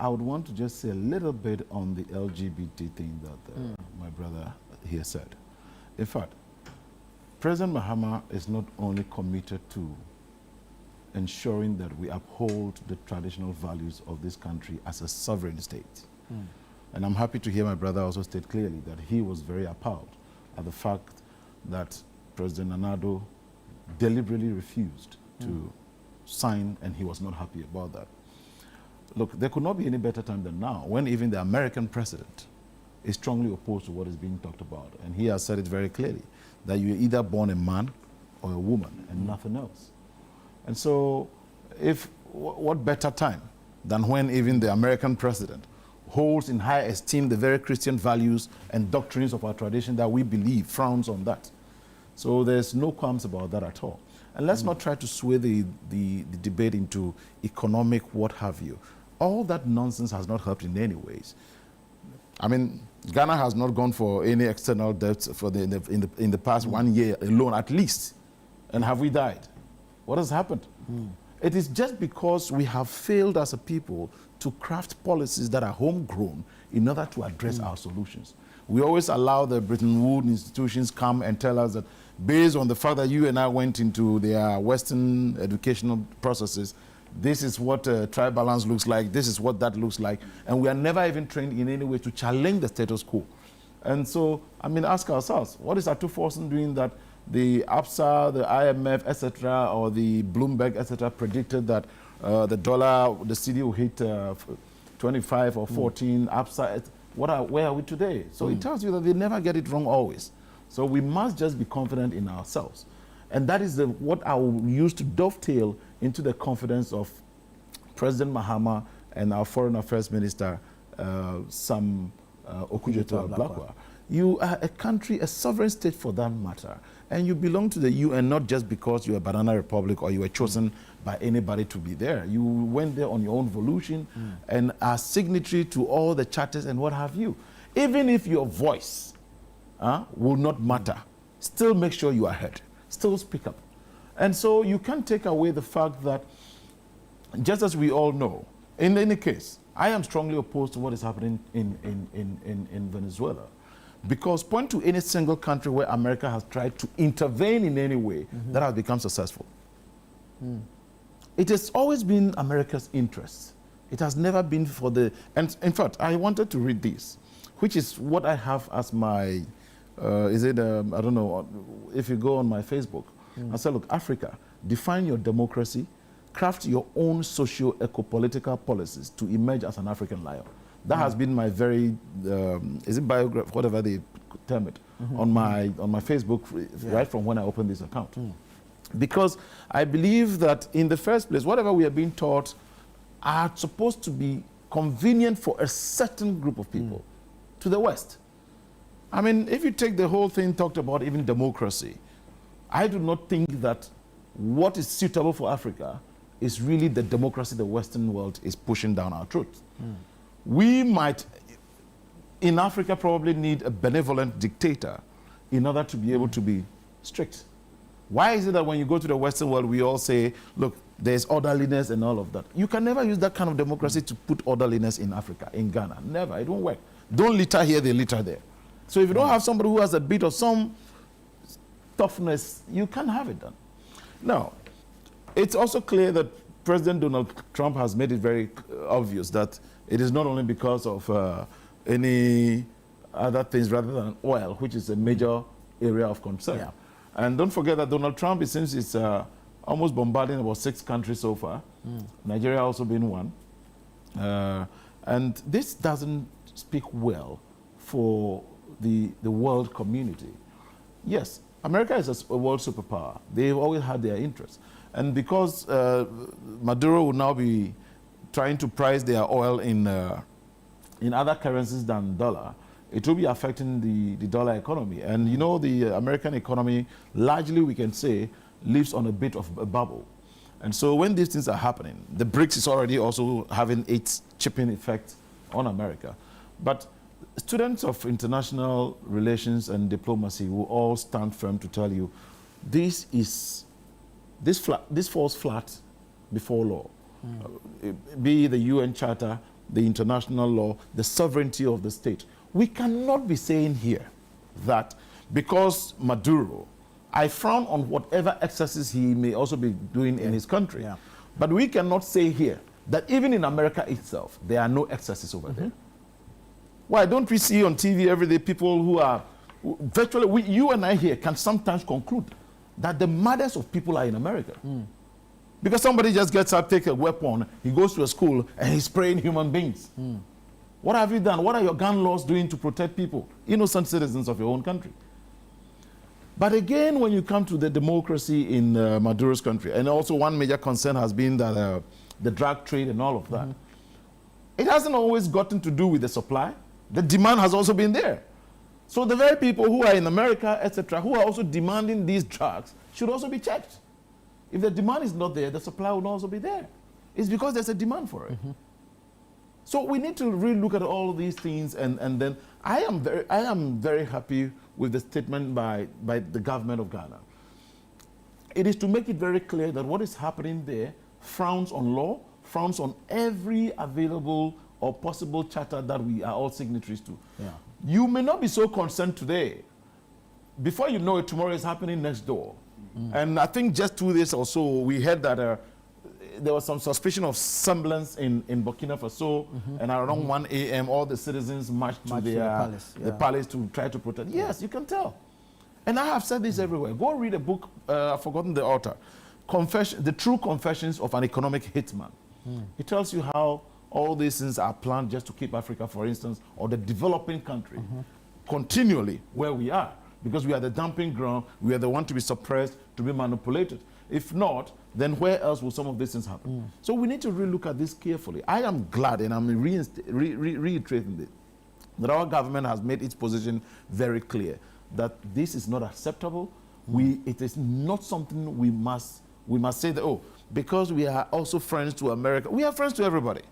I would want to just say a little bit on the LGBT thing that my brother here said. In fact, President Mahama is not only committed to ensuring that we uphold the traditional values of this country as a sovereign state. And I'm happy to hear my brother also state clearly that he was very appalled at the fact that President Nana-Addo deliberately refused to sign, and he was not happy about that. Look, there could not be any better time than now, when even the American president is strongly opposed to what is being talked about. And he has said it very clearly, that you're either born a man or a woman and nothing else. And so, what better time than when even the American president holds in high esteem the very Christian values and doctrines of our tradition that we believe, frowns on that. So there's no qualms about that at all. And let's not try to sway the debate into economic what have you. All that nonsense has not helped in any ways. I mean, Ghana has not gone for any external debts for in the past 1 year alone, at least. And have we died? What has happened? It is just because we have failed as a people to craft policies that are homegrown in order to address our solutions. We always allow the Bretton Woods institutions come and tell us that based on the fact that you and I went into their Western educational processes, this is what tribe balance looks like, this is what that looks like, and we are never even trained in any way to challenge the status quo. And so, I mean, ask ourselves, what is Atu-Forson doing that the APSA, the IMF, etc., or the Bloomberg, etc., predicted that the dollar, the cedi will hit 25 or 14, APSA, where are we today? So it tells you that they never get it wrong always. So we must just be confident in ourselves. And that is what I will use to dovetail into the confidence of President Mahama and our Foreign Affairs Minister, Sam Okudzeto-Ablakwa. You are a country, a sovereign state for that matter, and you belong to the UN not just because you're a banana republic or you were chosen by anybody to be there. You went there on your own volition and are signatory to all the charters and what have you. Even if your voice will not matter, still make sure you are heard, still speak up. And so you can't take away the fact that, just as we all know, in any case, I am strongly opposed to what is happening in Venezuela. Because point to any single country where America has tried to intervene in any way that has become successful. It has always been America's interest. It has never been for the, and in fact, I wanted to read this, which is what I have as my, I don't know, if you go on my Facebook, I said, look, Africa, define your democracy, craft your own socio-eco-political policies to emerge as an African lion. That has been my very, is it biography, whatever they term it, on my Facebook, right from when I opened this account. Because I believe that in the first place, whatever we are being taught are supposed to be convenient for a certain group of people to the West. I mean, if you take the whole thing talked about even democracy, I do not think that what is suitable for Africa is really the democracy the Western world is pushing down our throats. We might, in Africa, probably need a benevolent dictator in order to be able to be strict. Why is it that when you go to the Western world, we all say, look, there's orderliness and all of that? You can never use that kind of democracy to put orderliness in Africa, in Ghana. Never. It won't work. Don't litter here, they litter there. So if you don't have somebody who has a bit of some toughness, you can't have it done. Now, it's also clear that President Donald Trump has made it very obvious that it is not only because of any other things rather than oil, which is a major area of concern. And don't forget that Donald Trump, it seems, is almost bombarding about 6 countries so far, Nigeria also being one. And this doesn't speak well for the world community. Yes, America is a world superpower. They've always had their interests. And because Maduro will now be trying to price their oil in other currencies than dollar, it will be affecting the dollar economy. And you know, the American economy, largely we can say, lives on a bit of a bubble. And so when these things are happening, the BRICS is already also having its chipping effect on America. But students of international relations and diplomacy will all stand firm to tell you, this falls flat before law. Be the UN Charter the international law, the sovereignty of the state. We cannot be saying here that because Maduro, I frown on whatever excesses he may also be doing in his country. Yeah. But we cannot say here that even in America itself, there are no excesses over there. Why don't we see on TV every day people who are virtually, you and I here can sometimes conclude that the mothers of people are in America. Because somebody just gets up, takes a weapon, he goes to a school and he's spraying human beings. What have you done? What are your gun laws doing to protect people, innocent citizens of your own country? But again, when you come to the democracy in Maduro's country, and also one major concern has been that the drug trade and all of that, it hasn't always gotten to do with the supply. The demand has also been there. So the very people who are in America, etc., who are also demanding these drugs should also be checked. If the demand is not there, the supply will also be there. It's because there's a demand for it. So we need to really look at all of these things, and then I am very happy with the statement by the government of Ghana. It is to make it very clear that what is happening there frowns on law, frowns on every available or possible charter that we are all signatories to. You may not be so concerned today. Before you know it, tomorrow is happening next door. And I think just 2 days or so, we heard that there was some suspicion of semblance in Burkina Faso, and around 1 a.m., all the citizens marched to the palace to try to protest. Yes, you can tell. And I have said this everywhere. Go read a book, I've forgotten the author, The True Confessions of an Economic Hitman. It tells you how all these things are planned just to keep Africa, for instance, or the developing country, continually where we are. Because we are the dumping ground, we are the one to be suppressed, to be manipulated. If not, then where else will some of these things happen? So we need to really look at this carefully. I am glad, and I'm reiterating this, that our government has made its position very clear, that this is not acceptable. It is not something we must say that, oh, because we are also friends to America. We are friends to everybody.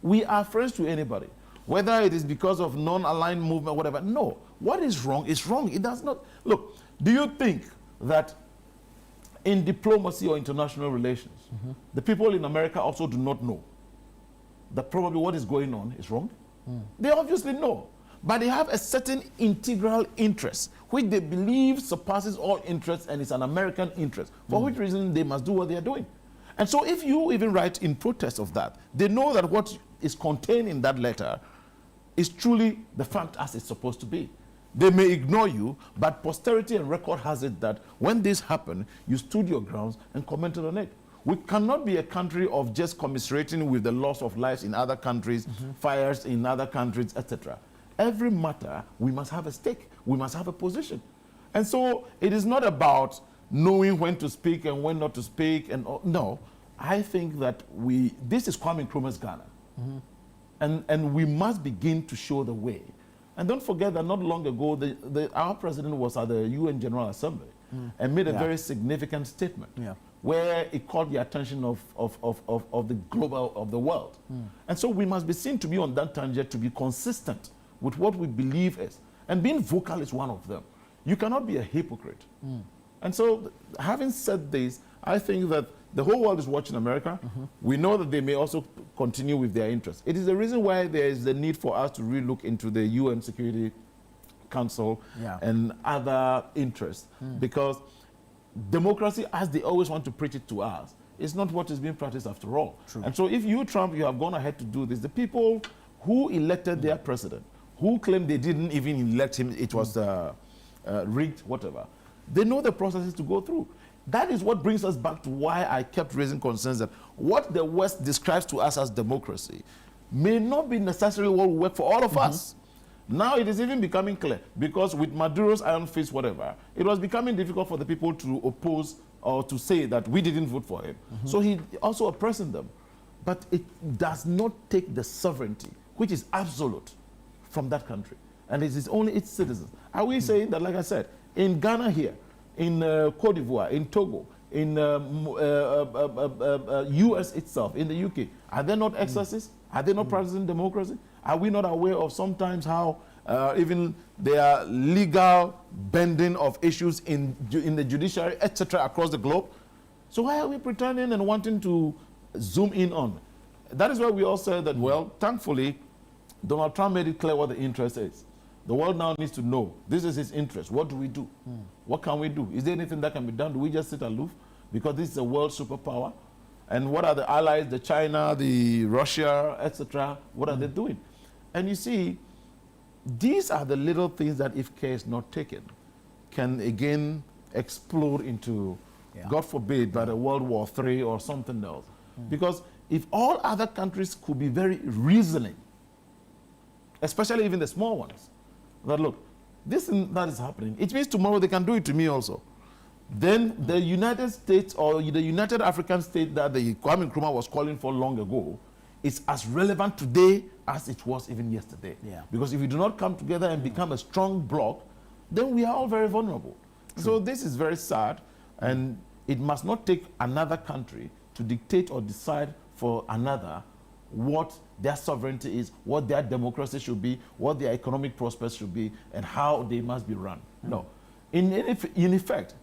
We are friends to anybody. Whether it is because of non-aligned movement, whatever. No. What is wrong is wrong. It does not. Look, do you think that in diplomacy or international relations, the people in America also do not know that probably what is going on is wrong? They obviously know. But they have a certain integral interest, which they believe surpasses all interests and is an American interest, for which reason they must do what they are doing. And so if you even write in protest of that, they know that what is contained in that letter is truly the fact as it's supposed to be. They may ignore you, but posterity and record has it that when this happened, you stood your grounds and commented on it. We cannot be a country of just commiserating with the loss of lives in other countries, fires in other countries, etc. Every matter, we must have a stake. We must have a position. And so it is not about knowing when to speak and when not to speak. No, I think that this is Kwame Nkrumah's Ghana. And we must begin to show the way. And don't forget that not long ago, our president was at the UN General Assembly and made a very significant statement where it called the attention of the world. And so we must be seen to be on that tangent, to be consistent with what we believe is. And being vocal is one of them. You cannot be a hypocrite. And so having said this, I think that the whole world is watching America. We know that they may also continue with their interests. It is the reason why there is the need for us to really look into the UN Security Council and other interests, because democracy, as they always want to preach it to us, is not what is being practiced after all. And so if you, Trump, you have gone ahead to do this, the people who elected their president, who claimed they didn't even elect him, it was rigged, whatever, they know the processes to go through. That is what brings us back to why I kept raising concerns that what the West describes to us as democracy may not be necessarily what will work for all of us. Now it is even becoming clear, because with Maduro's iron fist, whatever, it was becoming difficult for the people to oppose or to say that we didn't vote for him. So he also oppressing them. But it does not take the sovereignty, which is absolute, from that country. And it is only its citizens. Are we saying that, like I said, in Ghana here, in Cote d'Ivoire, in Togo, in US itself, in the UK, are there not excesses? Are they not practicing democracy? Are we not aware of sometimes how even there are legal bending of issues in the judiciary, etc., across the globe? So why are we pretending and wanting to zoom in on? that is why we all said that, well, thankfully, Donald Trump made it clear what the interest is. The world now needs to know, this is his interest. What do we do? What can we do? Is there anything that can be done? Do we just sit aloof? Because this is a world superpower. And what are the allies, the China, the Russia, etc.? What are they doing? And you see, these are the little things that, if care is not taken, can again explode into, God forbid, by the World War III or something else. Because if all other countries could be very reasoning, especially even the small ones, that look, this and that is happening, it means tomorrow they can do it to me also. Then the United States or the United African State that the Kwame Nkrumah was calling for long ago is as relevant today as it was even yesterday. Because if we do not come together and become a strong bloc, then we are all very vulnerable. So this is very sad, and it must not take another country to dictate or decide for another what their sovereignty is, what their democracy should be, what their economic prospects should be, and how they must be run. No. In effect,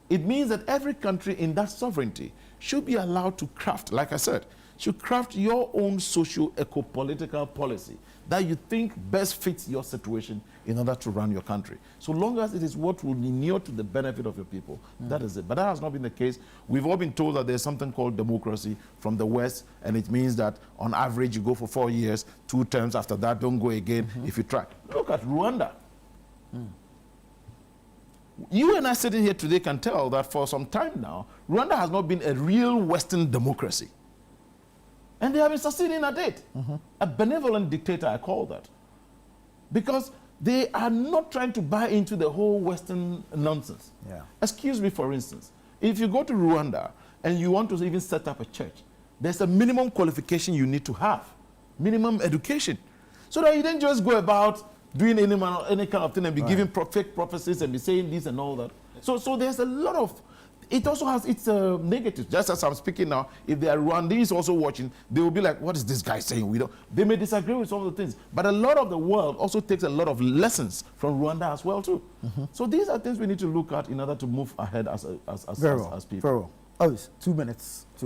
it means that every country in that sovereignty should be allowed to craft, like I said, should craft your own socio-eco-political policy that you think best fits your situation in order to run your country. So long as it is what will inure to the benefit of your people, that is it. But that has not been the case. We've all been told that there's something called democracy from the West, and it means that on average you go for 4 years, 2 terms, after that don't go again if you try. Look at Rwanda. You and I sitting here today can tell that for some time now, Rwanda has not been a real Western democracy. And they have been succeeding at it. A benevolent dictator, I call that. Because they are not trying to buy into the whole Western nonsense. Excuse me, for instance, if you go to Rwanda and you want to even set up a church, there's a minimum qualification you need to have, minimum education. So that you don't just go about doing any kind of thing and be giving fake prophecies and be saying this and all that. So there's a lot of, it also has its negatives. Just as I'm speaking now, if there are Rwandese also watching, they will be like, what is this guy saying? They may disagree with some of the things, but a lot of the world also takes a lot of lessons from Rwanda as well too. So these are things we need to look at in order to move ahead as people. Very well. Oh, 2 minutes to